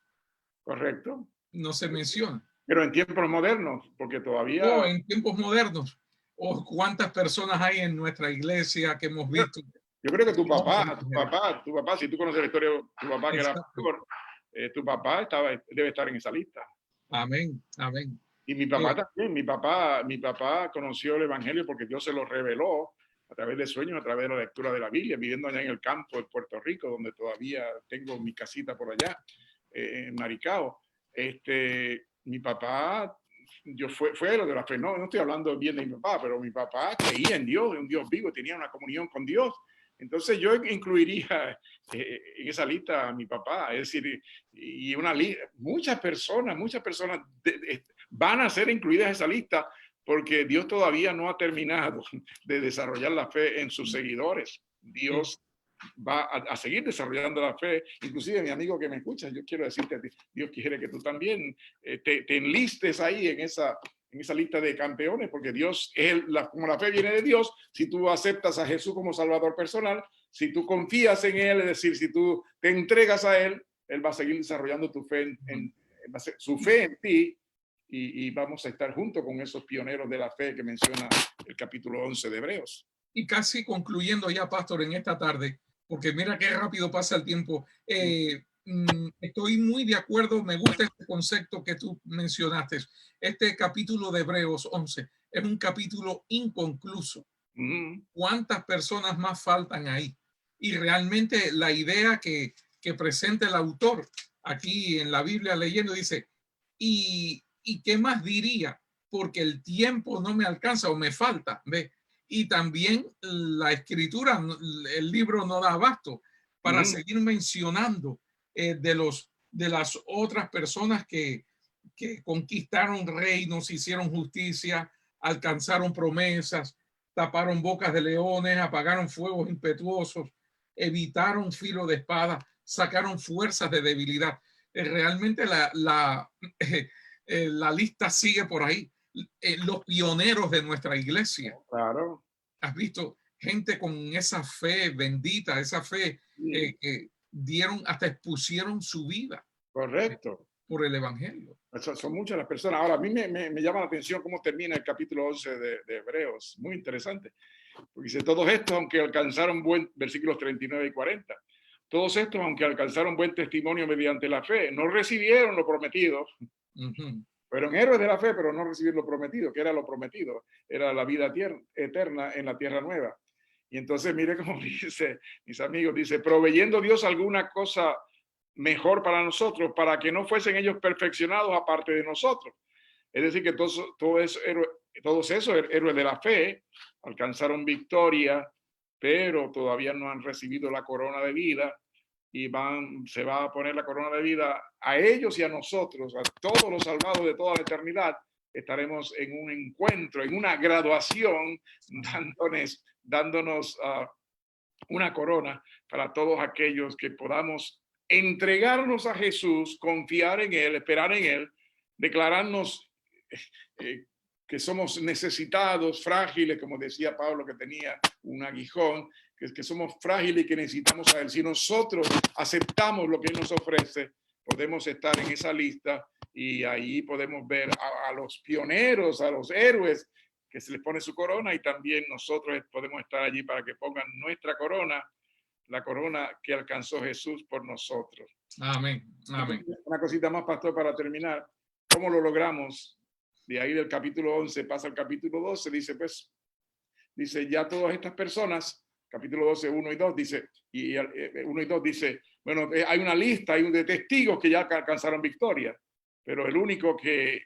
B: Correcto.
A: No se menciona.
B: Pero en tiempos modernos, porque todavía...
A: O en tiempos modernos. O cuántas personas hay en nuestra iglesia que hemos visto.
B: Yo creo que tu papá, si tú conoces la historia de tu papá que era pastor, tu papá debe estar en esa lista.
A: Amén, amén.
B: Y mi papá también, mi papá conoció el evangelio porque Dios se lo reveló a través de sueños, a través de la lectura de la Biblia, viviendo allá en el campo de Puerto Rico, donde todavía tengo mi casita por allá, en Maricao. Mi papá, fue lo de la fe, no estoy hablando bien de mi papá, pero mi papá creía en Dios, en un Dios vivo, tenía una comunión con Dios. Entonces yo incluiría en esa lista a mi papá, es decir, y muchas personas van a ser incluidas en esa lista porque Dios todavía no ha terminado de desarrollar la fe en sus seguidores. Dios va a seguir desarrollando la fe. Inclusive, mi amigo que me escucha, yo quiero decirte, Dios quiere que tú también te enlistes ahí en esa lista de campeones, porque Dios, como la fe viene de Dios, si tú aceptas a Jesús como Salvador personal, si tú confías en Él, es decir, si tú te entregas a Él, Él va a seguir desarrollando tu fe su fe en ti, y vamos a estar junto con esos pioneros de la fe que menciona el capítulo 11 de Hebreos.
A: Y casi concluyendo ya, pastor, en esta tarde, porque mira qué rápido pasa el tiempo. Estoy muy de acuerdo, me gusta este concepto que tú mencionaste. Este capítulo de Hebreos 11 es un capítulo inconcluso. ¿Cuántas personas más faltan ahí? Y realmente la idea que presenta el autor aquí en la Biblia leyendo dice, ¿y qué más diría? Porque el tiempo no me alcanza o me falta, ¿ves? Y también la escritura, el libro no da abasto para seguir mencionando de las otras personas que conquistaron reinos, hicieron justicia, alcanzaron promesas, taparon bocas de leones, apagaron fuegos impetuosos, evitaron filo de espada, sacaron fuerzas de debilidad. Realmente la lista sigue por ahí. Los pioneros de nuestra iglesia.
B: Claro.
A: Has visto gente con esa fe bendita, esa fe que dieron, hasta expusieron su vida.
B: Correcto.
A: Por el evangelio.
B: Son muchas las personas. Ahora, a mí me llama la atención cómo termina el capítulo 11 de Hebreos. Muy interesante. Porque dice, todos estos, aunque alcanzaron versículos 39 y 40, todos estos, aunque alcanzaron buen testimonio mediante la fe, no recibieron lo prometido. Fueron héroes de la fe, pero no recibieron lo prometido. ¿Qué era lo prometido? Era la vida eterna en la tierra nueva. Y entonces, mire cómo dice, mis amigos, dice, proveyendo Dios alguna cosa mejor para nosotros, para que no fuesen ellos perfeccionados aparte de nosotros. Es decir, que todos esos héroes de la fe alcanzaron victoria, pero todavía no han recibido la corona de vida, y se va a poner la corona de vida a ellos y a nosotros, a todos los salvados de toda la eternidad. Estaremos en un encuentro, en una graduación, dándonos una corona para todos aquellos que podamos entregarnos a Jesús, confiar en Él, esperar en Él, declararnos que somos necesitados, frágiles, como decía Pablo, que tenía un aguijón, que somos frágiles y que necesitamos a Él. Si nosotros aceptamos lo que Él nos ofrece, podemos estar en esa lista, y ahí podemos ver a los pioneros, a los héroes que se les pone su corona, y también nosotros podemos estar allí para que pongan nuestra corona, la corona que alcanzó Jesús por nosotros.
A: Amén. Amén.
B: Una cosita más, pastor, para terminar. ¿Cómo lo logramos? De ahí del capítulo 11 pasa al capítulo 12, dice ya todas estas personas, capítulo 12, 1 y 2, dice, y 1 y 2 dice, bueno, hay una lista, hay de testigos que ya alcanzaron victoria, pero el único que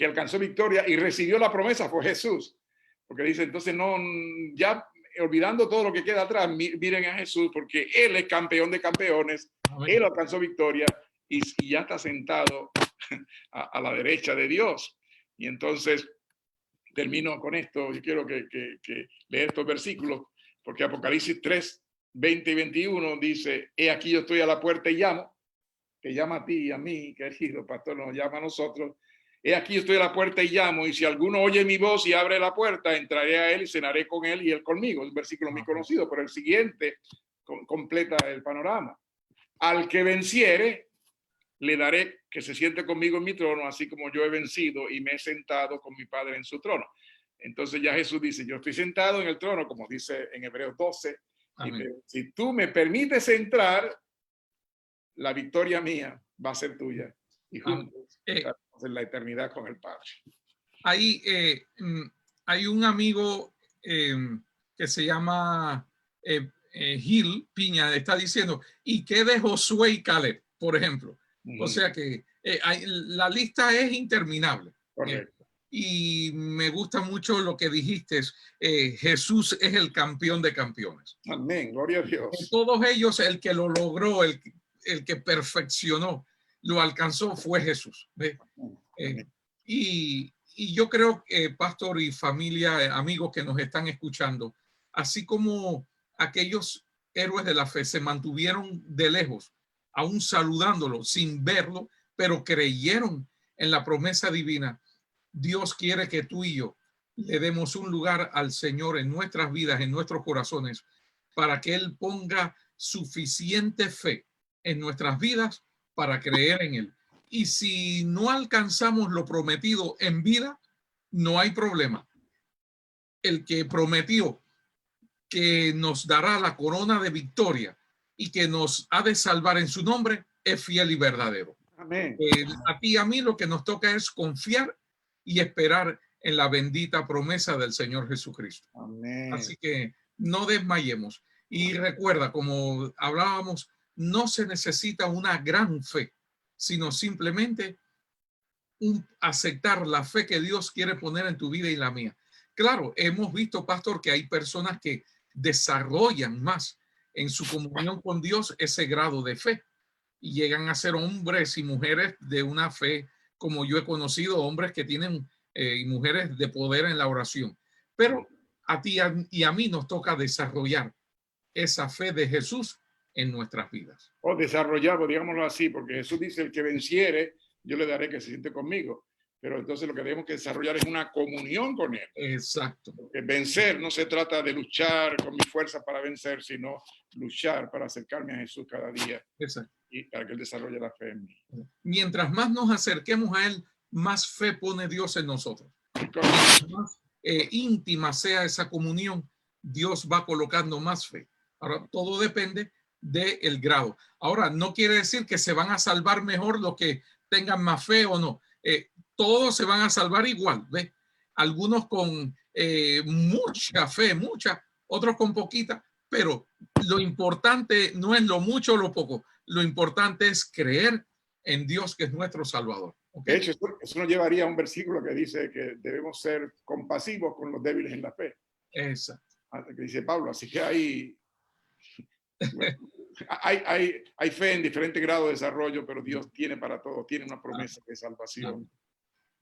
B: alcanzó victoria y recibió la promesa fue Jesús, porque dice, entonces no, ya olvidando todo lo que queda atrás, miren a Jesús, porque Él es campeón de campeones,
A: Amén.
B: Él alcanzó victoria y ya está sentado a la derecha de Dios. Y entonces termino con esto. Yo quiero que leer estos versículos, porque Apocalipsis 3, 20 y 21 dice, he aquí yo estoy a la puerta y llamo, que llama a ti y a mí, querido pastor, nos llama a nosotros. He aquí yo estoy a la puerta y llamo, y si alguno oye mi voz y abre la puerta, entraré a él y cenaré con él y él conmigo. Es un versículo muy conocido, pero el siguiente completa el panorama. Al que venciere, le daré que se siente conmigo en mi trono, así como yo he vencido y me he sentado con mi Padre en su trono. Entonces ya Jesús dice, yo estoy sentado en el trono, como dice en Hebreos 12, y si tú me permites entrar, la victoria mía va a ser tuya. Y juntos estaremos en la eternidad con el Padre.
A: Hay un amigo que se llama Gil Piña, está diciendo, ¿y qué de Josué y Caleb, por ejemplo? O sea que la lista es interminable.
B: Correcto.
A: Y me gusta mucho lo que dijiste. Jesús es el campeón de campeones.
B: Amén. Gloria a Dios.
A: De todos ellos, el que lo logró, el que perfeccionó, lo alcanzó fue Jesús. Y yo creo que, pastor y familia, amigos que nos están escuchando, así como aquellos héroes de la fe se mantuvieron de lejos, aún saludándolo sin verlo, pero creyeron en la promesa divina. Dios quiere que tú y yo le demos un lugar al Señor en nuestras vidas, en nuestros corazones, para que Él ponga suficiente fe en nuestras vidas para creer en Él. Y si no alcanzamos lo prometido en vida, no hay problema. El que prometió que nos dará la corona de victoria y que nos ha de salvar en su nombre es fiel y verdadero.
B: Amén.
A: A ti y a mí lo que nos toca es confiar y esperar en la bendita promesa del Señor Jesucristo.
B: Amén.
A: Así que no desmayemos. Y recuerda, como hablábamos, no se necesita una gran fe, sino simplemente aceptar la fe que Dios quiere poner en tu vida y la mía. Claro, hemos visto, pastor, que hay personas que desarrollan más en su comunión con Dios ese grado de fe y llegan a ser hombres y mujeres de una fe, como yo he conocido, hombres que tienen y mujeres de poder en la oración. Pero a ti y a mí nos toca desarrollar esa fe de Jesús en nuestras vidas.
B: O desarrollarlo, digámoslo así, porque Jesús dice, el que venciere, yo le daré que se siente conmigo. Pero entonces lo que tenemos que desarrollar es una comunión con Él.
A: Exacto.
B: Porque vencer no se trata de luchar con mi fuerza para vencer, sino luchar para acercarme a Jesús cada día.
A: Exacto.
B: Y para que Él desarrolle la fe en mí.
A: Mientras más nos acerquemos a Él, más fe pone Dios en nosotros. Mientras más íntima sea esa comunión, Dios va colocando más fe. Ahora, todo depende del grado. Ahora, no quiere decir que se van a salvar mejor los que tengan más fe o no. Todos se van a salvar igual, ¿ves? Algunos con mucha fe, otros con poquita, pero lo importante no es lo mucho o lo poco, lo importante es creer en Dios, que es nuestro Salvador. ¿Okay?
B: De hecho, eso nos llevaría a un versículo que dice que debemos ser compasivos con los débiles en la fe.
A: Exacto.
B: Que dice Pablo, así que hay fe en diferentes grados de desarrollo, pero Dios tiene para todos, tiene una promesa de salvación.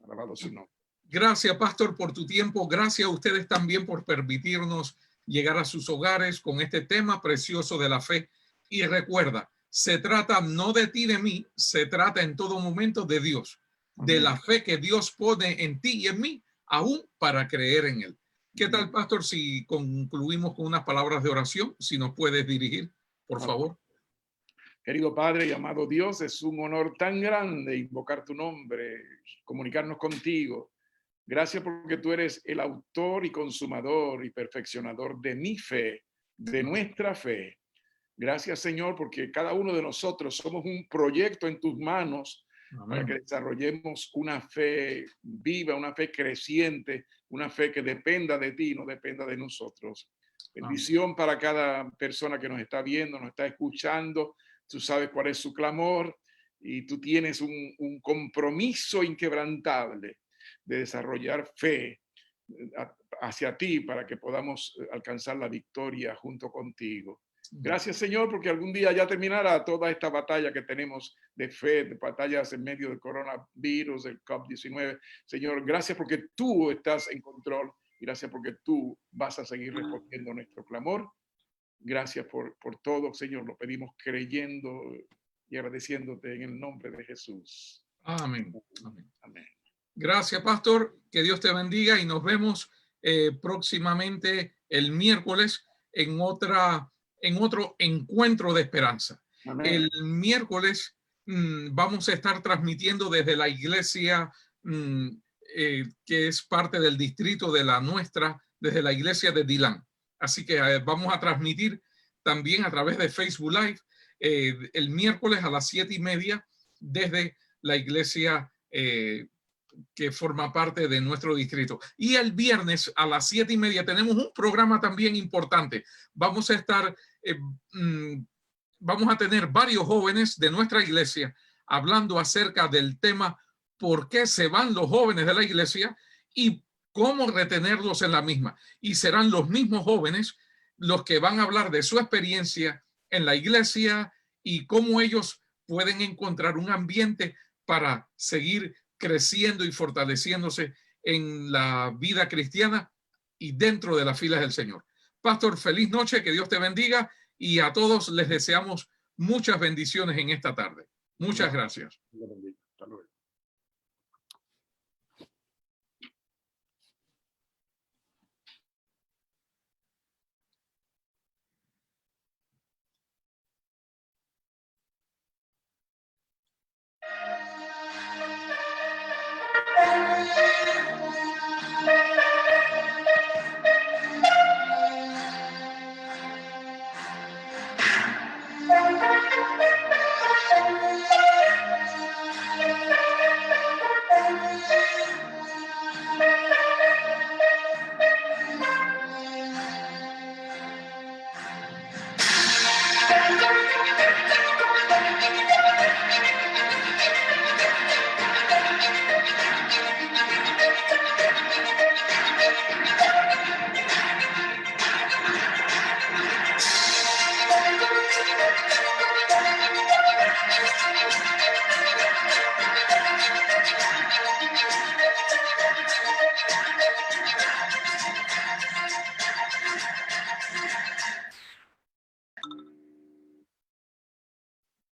B: Alabado su nombre.
A: Gracias, pastor, por tu tiempo. Gracias a ustedes también por permitirnos llegar a sus hogares con este tema precioso de la fe. Y recuerda, se trata no de ti, de mí, se trata en todo momento de Dios, de la fe que Dios pone en ti y en mí, aún para creer en Él. ¿Qué tal, pastor, si concluimos con unas palabras de oración? Si nos puedes dirigir, por favor.
B: Querido Padre y amado Dios, es un honor tan grande invocar tu nombre, comunicarnos contigo. Gracias porque tú eres el autor y consumador y perfeccionador de mi fe, de nuestra fe. Gracias, Señor, porque cada uno de nosotros somos un proyecto en tus manos. Amén. Para que desarrollemos una fe viva, una fe creciente, una fe que dependa de ti, no dependa de nosotros. Bendición para cada persona que nos está viendo, nos está escuchando. Tú sabes cuál es su clamor y tú tienes un compromiso inquebrantable de desarrollar fe hacia ti para que podamos alcanzar la victoria junto contigo. Gracias, Señor, porque algún día ya terminará toda esta batalla que tenemos de fe, de batallas en medio del coronavirus, del COVID-19. Señor, gracias porque tú estás en control y gracias porque tú vas a seguir respondiendo nuestro clamor. Gracias por todo, Señor. Lo pedimos creyendo y agradeciéndote en el nombre de Jesús.
A: Amén. Amén.
B: Amén.
A: Gracias, pastor. Que Dios te bendiga y nos vemos próximamente el miércoles en otro encuentro de esperanza. Amén. El miércoles vamos a estar transmitiendo desde la iglesia que es parte del distrito de la nuestra, desde la iglesia de Dillon. Así que vamos a transmitir también a través de Facebook Live el miércoles a las 7:30 desde la iglesia que forma parte de nuestro distrito. Y el viernes a las 7:30 tenemos un programa también importante. Vamos a tener varios jóvenes de nuestra iglesia hablando acerca del tema ¿por qué se van los jóvenes de la iglesia y cómo retenerlos en la misma? Y serán los mismos jóvenes los que van a hablar de su experiencia en la iglesia y cómo ellos pueden encontrar un ambiente para seguir creciendo y fortaleciéndose en la vida cristiana y dentro de las filas del Señor. Pastor, feliz noche, que Dios te bendiga y a todos les deseamos muchas bendiciones en esta tarde. Muchas gracias.
B: Hasta luego.